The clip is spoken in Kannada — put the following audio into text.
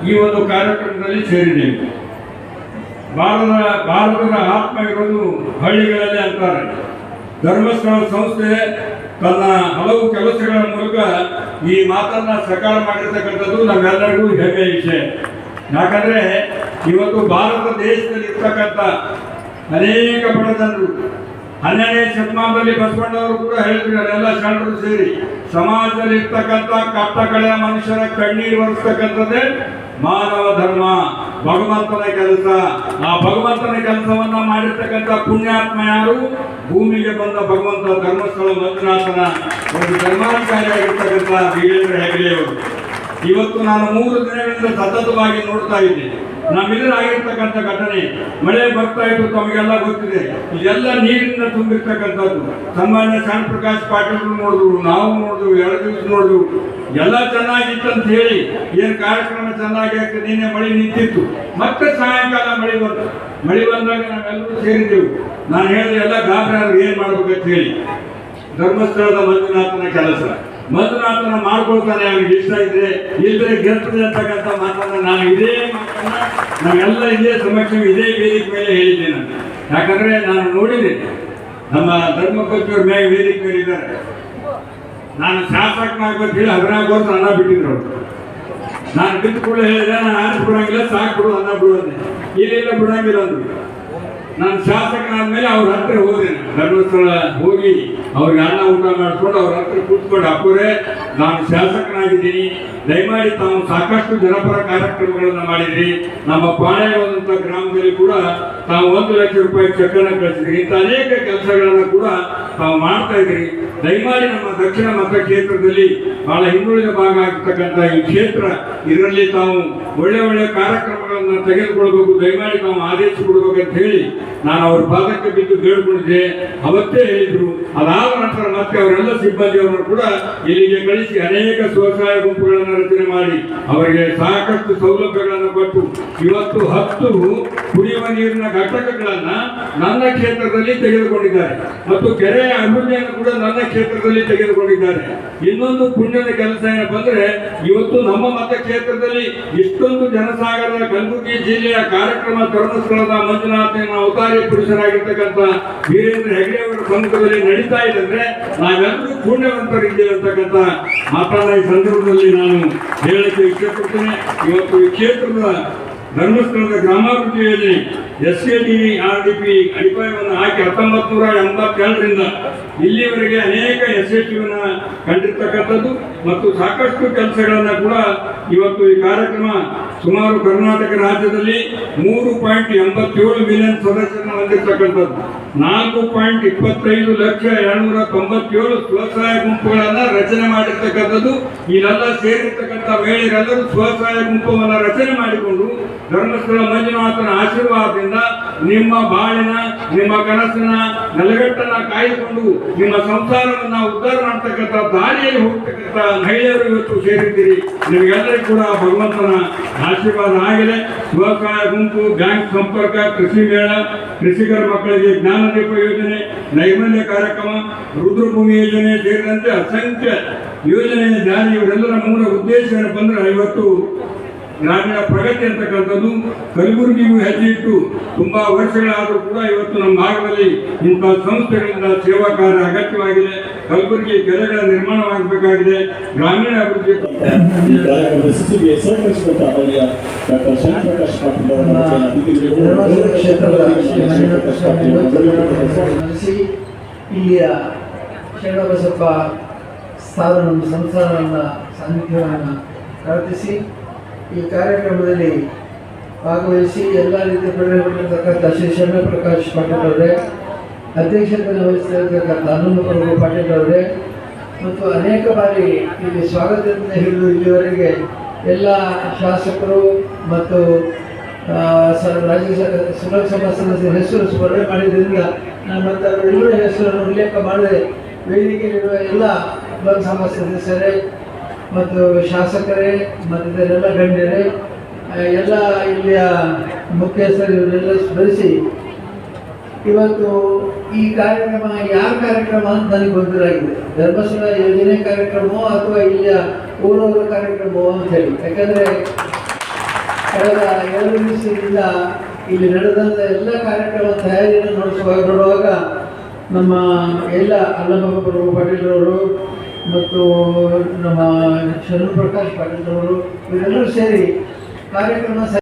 ಈ ಒಂದು ಕಾರ್ಯಕ್ರಮದಲ್ಲಿ ಸೇರಿದ್ದೇವೆ. ಭಾರತದ ಆತ್ಮ ಇರೋದು ಹಳ್ಳಿಗಳಲ್ಲಿ ಅಂತಾರೆ. ಧರ್ಮಸ್ಥಳ ಸಂಸ್ಥೆ ತನ್ನ ಹಲವು ಕೆಲಸಗಳ ಮೂಲಕ ಈ ಮಾತನ್ನ ಸಕಾಲ ಮಾಡಿರ್ತಕ್ಕಂಥದ್ದು ನಮ್ಮೆಲ್ಲರಿಗೂ ಹೆಮ್ಮೆಯ ವಿಷಯ. ಯಾಕಂದ್ರೆ ಇವತ್ತು ಭಾರತ ದೇಶದಲ್ಲಿ ಇರ್ತಕ್ಕಂಥ ಅನೇಕ ಬಡ ಜನರು 12ನೇ ಶತಮಾನದಲ್ಲಿ ಬಸವಣ್ಣವರು ಕೂಡ ಹೇಳಿದ್ರು, ಅದೆಲ್ಲ ಶರಣರು ಸೇರಿ ಸಮಾಜದಲ್ಲಿ ಇರ್ತಕ್ಕಂಥ ಕಟ್ಟ ಕಡೆಯ ಮನುಷ್ಯರ ಕಣ್ಣೀರು ಒರೆಸ್ತಕ್ಕಂಥದ್ದೇ ಮಾನವ ಧರ್ಮ, ಭಗವಂತನ ಕೆಲಸ. ಆ ಭಗವಂತನ ಕೆಲಸವನ್ನ ಮಾಡಿರ್ತಕ್ಕಂಥ ಪುಣ್ಯಾತ್ಮ ಯಾರು? ಭೂಮಿಗೆ ಬಂದ ಭಗವಂತ ಧರ್ಮಸ್ಥಳ ಮಂಜುನಾಥನ ಒಂದು ಧರ್ಮಾಧಿಕಾರಿಯಾಗಿರ್ತಕ್ಕಂಥ ವೀರೇಂದ್ರ ಹೆಗಡೆಯವರು. ಇವತ್ತು ನಾನು 3 ದಿನಗಳಿಂದ ಸತತವಾಗಿ ನೋಡ್ತಾ ಇದ್ದೇನೆ. ನಮ್ಮೆದುರಾಗಿರ್ತಕ್ಕಂಥ ಘಟನೆ, ಮಳೆ ಬರ್ತಾ ಇತ್ತು, ತಮಗೆಲ್ಲ ಗೊತ್ತಿದೆ. ಇದೆಲ್ಲ ನೀರಿನಿಂದ ತುಂಬಿರ್ತಕ್ಕಂಥದ್ದು. ಸಾಮಾನ್ಯ ಶಾನ್ ಪ್ರಕಾಶ್ ಪಾಟೀಲ್ ನೋಡಿದ್ರು, ನಾವು ನೋಡಿದ್ರು, 2 ದಿವಸ ನೋಡಿದ್ರು, ಎಲ್ಲ ಚೆನ್ನಾಗಿತ್ತಂತ ಹೇಳಿ ಏನು ಕಾರ್ಯಕ್ರಮ ಚೆನ್ನಾಗಿ ಆಗ್ತದೆ. ನಿನ್ನೆ ಮಳೆ ನಿಂತಿತ್ತು, ಮತ್ತೆ ಸಾಯಂಕಾಲ ಮಳೆ ಬಂತು. ಮಳೆ ಬಂದಾಗ ನಾವೆಲ್ಲರೂ ಸೇರಿದ್ದೆವು. ನಾನು ಹೇಳಿದೆ, ಎಲ್ಲ ಗಾಬರಿ ಏನು ಮಾಡ್ಬೇಕಂತ ಹೇಳಿ. ಧರ್ಮಸ್ಥಳದ ಮಂಜುನಾಥನ ಕೆಲಸ, ಮಂಜುನಾಥನ ಮಾಡ್ಕೊಳ್ತಾನೆ, ಅವ್ರಿಗೆ ಇಷ್ಟ ಇದ್ರೆ ಇಲ್ಲದ್ರೆ ಗೆಲ್ತದೆ ಅಂತಕ್ಕಂಥ ಮಾತನ್ನ ನಾನು ಇದೇ ಮಾತನ್ನ ನಾವೆಲ್ಲ ಇದೇ ಸಮಕ್ಷ ಇದೇ ವೇದಿಕೆ ಮೇಲೆ ಹೇಳಿದ್ದೇನೆ. ಯಾಕಂದ್ರೆ ನಾನು ನೋಡಿದೆ, ನಮ್ಮ ಧರ್ಮಪತಿಯವ್ರ ಮೇಲೆ ವೇದಿಕೆ ಮೇಲೆ ಇದ್ದಾರೆ. ನಾನು ಶಾಸಕನಾಗ್ಬೇಕು ಹೇಳಿ 14 ವರ್ಷ ಅನ್ನ ಬಿಟ್ಟಿದ್ರು ಅವರು. ನಾನು ಬಿಟ್ಟು ಕೂಡ ಹೇಳಿದೆ, ನಾನು ಆರಿಸಿ ಬಿಡಂಗಿಲ್ಲ, ಸಾಕು ಬಿಡು ಅನ್ನ ಬಿಡುವಂತೆ. ಇಲ್ಲೆಲ್ಲ ಬಿಡಂಗಿಲ್ಲ ಅಂದ್ರು. ನಾನು ಶಾಸಕನಾದ್ಮೇಲೆ ಅವ್ರ ಹತ್ರ ಹೋದೆ. ಧರ್ಮಸ್ಥಳ ಹೋಗಿ ಅವ್ರಿಗೆ ಅನ್ನ ಊಟ ಮಾಡಿಕೊಂಡು ಅವ್ರ ಹತ್ರ ಕೂತ್ಕೊಂಡು, ಅಪ್ಪರೇ ನಾನು ಶಾಸಕನಾಗಿದ್ದೀನಿ, ದಯಮಾಡಿ ತಾವು ಸಾಕಷ್ಟು ಜನಪರ ಕಾರ್ಯಕ್ರಮಗಳನ್ನು ಮಾಡಿದ್ರಿ. ನಮ್ಮ ಪಾಳ್ಯವಾದಂಥ ಗ್ರಾಮದಲ್ಲಿ ಕೂಡ ತಾವು 1 ಲಕ್ಷ ರೂಪಾಯಿ ಚೆಕ್ಕನ್ನು ಕಳಿಸಿದ್ರಿ. ಇಂಥ ಅನೇಕ ಕೆಲಸಗಳನ್ನು ಕೂಡ ತಾವು ಮಾಡ್ತಾ ಇದ್ರಿ. ದಯಮಾಡಿ ನಮ್ಮ ದಕ್ಷಿಣ ಮತಕ್ಷೇತ್ರದಲ್ಲಿ ಬಹಳ ಹಿಂದುಳಿದ ಭಾಗ ಆಗಿರ್ತಕ್ಕಂಥ ಈ ಕ್ಷೇತ್ರ, ಇದರಲ್ಲಿ ತಾವು ಒಳ್ಳೆ ಕಾರ್ಯಕ್ರಮಗಳನ್ನು ತೆಗೆದುಕೊಳ್ಬೇಕು, ದಯಮಾಡಿ ತಾವು ಆದೇಶ ಕೊಡ್ಬೇಕಂತ ಹೇಳಿ ನಾನು ಅವ್ರ ಪಾದಕ್ಕೆ ಬಿದ್ದು ಬೇಡ್ಕೊಂಡಿದ್ದೆ. ಅವತ್ತೇ ಹೇಳಿದ್ರು. ಅದಾದ ನಂತರ ಮತ್ತೆ ಅವರೆಲ್ಲ ಸಿಬ್ಬಂದಿಯವರನ್ನು ಕೂಡ ಇಲ್ಲಿಗೆ ಕಳಿಸಿ ಅನೇಕ ಸ್ವಸಹಾಯ ಗುಂಪುಗಳನ್ನು ರಚನೆ ಮಾಡಿ ಅವರಿಗೆ ಸಾಕಷ್ಟು ಸೌಲಭ್ಯಗಳನ್ನು ಕೊಟ್ಟು ಇವತ್ತು 10 ಕುಡಿಯುವ ನೀರಿನ ಘಟಕಗಳನ್ನ ನನ್ನ ಕ್ಷೇತ್ರದಲ್ಲಿ ತೆಗೆದುಕೊಂಡಿದ್ದಾರೆ ಮತ್ತು ಕೆರೆಯ ಅಭಿವೃದ್ಧಿಯನ್ನು ಕೂಡ ನನ್ನ ಕ್ಷೇತ್ರದಲ್ಲಿ ತೆಗೆದುಕೊಂಡಿದ್ದಾರೆ. ಇನ್ನೊಂದು ಪುಣ್ಯದ ಕೆಲಸ ಏನಪ್ಪ ಅಂದ್ರೆ, ಇವತ್ತು ನಮ್ಮ ಮತಕ್ಷೇತ್ರದಲ್ಲಿ ಇಷ್ಟೊಂದು ಜನಸಾಗರದ ಕಲಬುರಗಿ ಜಿಲ್ಲೆಯ ಕಾರ್ಯಕ್ರಮ ಧರ್ಮಸ್ಥಳದ ಮಂಜುನಾಥನ ಅವತಾರಿ ಪುರುಷರಾಗಿರ್ತಕ್ಕಂಥ ವೀರೇಂದ್ರ ಹೆಗಡೆಯವರ ಸಮ್ಮುಖದಲ್ಲಿ ನಡೀತಾ ಇದೆ ಅಂದ್ರೆ ನಾವೆಲ್ಲರೂ ಪುಣ್ಯವಂತರಿದ್ದೇವೆ ಅಂತಕ್ಕಂಥ ಮಾತನ್ನ ಈ ಸಂದರ್ಭದಲ್ಲಿ ನಾನು ಹೇಳಕ್ಕೆ ಇಷ್ಟಪಡ್ತೇನೆ. ಇವತ್ತು ಈ ಕ್ಷೇತ್ರದ ಧರ್ಮಸ್ಥಳದ ಗ್ರಾಮಾಭಿವೃದ್ಧಿ ಯೋಜನೆ SADRDP ಅಡಿಪಾಯವನ್ನು ಹಾಕಿ 1982ರಿಂದ ಇಲ್ಲಿವರೆಗೆ ಅನೇಕ ಯಶಸ್ವಿಯನ್ನು ಕಂಡಿರ್ತಕ್ಕಂಥದ್ದು ಮತ್ತು ಸಾಕಷ್ಟು ಕೆಲಸಗಳನ್ನು ಕೂಡ ಇವತ್ತು ಈ ಕಾರ್ಯಕ್ರಮ ಸುಮಾರು ಕರ್ನಾಟಕ ರಾಜ್ಯದಲ್ಲಿ 3.87 ಮಿಲಿಯನ್ ಸದಸ್ಯರನ್ನು ಹೊಂದಿರತಕ್ಕಂಥದ್ದು, 4.25,797 ಸ್ವಸಹಾಯ ಗುಂಪುಗಳನ್ನು ರಚನೆ ಮಾಡಿರ್ತಕ್ಕಂಥದ್ದು. ಇಲ್ಲೆಲ್ಲ ಸೇರಿರ್ತಕ್ಕಂಥ ಮಹಿಳೆಯರೆಲ್ಲರೂ ಸ್ವಸಹಾಯ ಗುಂಪುವನ್ನು ರಚನೆ ಮಾಡಿಕೊಂಡು ಧರ್ಮಸ್ಥಳ ಮಂಜುನಾಥನ ಆಶೀರ್ವಾದದಿಂದ ನಿಮ್ಮ ಬಾಳಿನ, ನಿಮ್ಮ ಕನಸಿನ ನೆಲಗಟ್ಟನ್ನ ಕಾಯ್ದುಕೊಂಡು ನಿಮ್ಮ ಸಂಸಾರವನ್ನ ಉದ್ಧಾರ ಮಾಡ್ತಕ್ಕಂಥ ದಾರಿಯಲ್ಲಿ ಹೋಗ್ತಕ್ಕಂಥ ಮಹಿಳೆಯರು ಇವತ್ತು ಸೇರಿದ್ದೀರಿ. ನಿಮಗೆಲ್ಲರಿಗೂ ಕೂಡ ಭಗವಂತನ ಆಶೀರ್ವಾದ ಆಗಿದೆ. ಸ್ವಸಹಾಯ ಗುಂಪು, ಬ್ಯಾಂಕ್ ಸಂಪರ್ಕ, ಕೃಷಿ ಮೇಳ, ಕೃಷಿಕರ ಮಕ್ಕಳಿಗೆ ಜ್ಞಾನದೀಪ ಯೋಜನೆ, ನೈರ್ಮಲ್ಯ ಕಾರ್ಯಕ್ರಮ, ರುದ್ರಭೂಮಿ ಯೋಜನೆ ಸೇರಿದಂತೆ ಅಸಂಖ್ಯ ಯೋಜನೆಯ ಜಾರಿ, ಇವರೆಲ್ಲರ ಮೂಲ ಉದ್ದೇಶ ಏನಪ್ಪ ಅಂದ್ರೆ ಇವತ್ತು ಗ್ರಾಮೀಣ ಪ್ರಗತಿ ಅಂತಕ್ಕಂಥದ್ದು. ಕಲಬುರಗಿಗೂ ಹೆಜ್ಜೆ ಇಟ್ಟು ತುಂಬಾ ವರ್ಷಗಳಾದರೂ ಕೂಡ ಇವತ್ತು ನಮ್ಮ ಭಾಗದಲ್ಲಿ ಇಂಥ ಸಂಸ್ಥೆಗಳಿಂದ ಸೇವಾ ಕಾರ್ಯ ಅಗತ್ಯವಾಗಿದೆ. ಕಲಬುರಗಿ ಕೆರೆಗಳ ನಿರ್ಮಾಣವಾಗಬೇಕಾಗಿದೆ. ಗ್ರಾಮೀಣ ಅಭಿವೃದ್ಧಿ ಇಲ್ಲಿಯ ಶರಣಬಸಪ್ಪ ಸ್ಥಾನ ಸಂಸ್ಥಾನವನ್ನು ಸಾನ್ನಿಧ್ಯವನ್ನು ಪ್ರಾರ್ಥಿಸಿ ಈ ಕಾರ್ಯಕ್ರಮದಲ್ಲಿ ಭಾಗವಹಿಸಿ ಎಲ್ಲ ರೀತಿಯ ಪ್ರೇರಣೆಪಟ್ಟಿರ್ತಕ್ಕಂಥ ಶ್ರೀ ಶರಣ ಪ್ರಕಾಶ್ ಪಾಟೀಲ್ ಅವರೇ, ಅಧ್ಯಕ್ಷತೆ ವಹಿಸಿರ್ತಕ್ಕಂಥ ಹನುಮಪ್ರಭು ಪಾಟೀಲ್ ಅವರೇ ಮತ್ತು ಅನೇಕ ಬಾರಿ ಇಲ್ಲಿ ಸ್ವಾಗತದಿಂದ ಹಿಡಿದು ಇಲ್ಲಿವರೆಗೆ ಎಲ್ಲ ಶಾಸಕರು ಮತ್ತು ಸುಲಭಸಭಾ ಸದಸ್ಯರ ಹೆಸರು ಸ್ಮರಣೆ ಮಾಡಿದ್ದರಿಂದ ನಾನು ಮತ್ತು ಅವರೆಲ್ಲರ ಹೆಸರನ್ನು ಉಲ್ಲೇಖ ಮಾಡದೆ ವೇದಿಕೆಯಲ್ಲಿರುವ ಎಲ್ಲ ಲೋಕಸಭಾ ಸದಸ್ಯರೇ ಮತ್ತು ಶಾಸಕರೇ ಮತ್ತು ಇದರೆಲ್ಲ ಗಣ್ಯರೇ, ಎಲ್ಲ ಇಲ್ಲಿಯ ಮುಖ್ಯಸ್ಥರು ಇವರೆಲ್ಲ ಸ್ಮರಿಸಿ ಇವತ್ತು ಈ ಕಾರ್ಯಕ್ರಮ ಯಾರ ಕಾರ್ಯಕ್ರಮ ಅಂತ ನನಗೆ ಗೊತ್ತಿರಾಗಿದೆ. ಧರ್ಮಸ್ಥಳ ಯೋಜನೆ ಕಾರ್ಯಕ್ರಮವೋ ಅಥವಾ ಇಲ್ಲಿಯ ಊರವರ ಕಾರ್ಯಕ್ರಮವೋ ಅಂತ ಹೇಳಿ. ಯಾಕಂದರೆ ಕಳೆದ 2 ದಿವಸದಿಂದ ಇಲ್ಲಿ ನಡೆದಂಥ ಎಲ್ಲ ಕಾರ್ಯಕ್ರಮ ತಯಾರಿಯನ್ನು ನೋಡುವಾಗ ನಮ್ಮ ಎಲ್ಲ ಅಲ್ಲಮಪ್ಪ ಪ್ರಭು ಪಾಟೀಲ್ರವರು ಮತ್ತು ನಮ್ಮ ಶರಣು ಪ್ರಕಾಶ್ ಪಾಟೀಲ್ರವರು ಇವರೆಲ್ಲರೂ ಸೇರಿ ಕಾರ್ಯಕ್ರಮ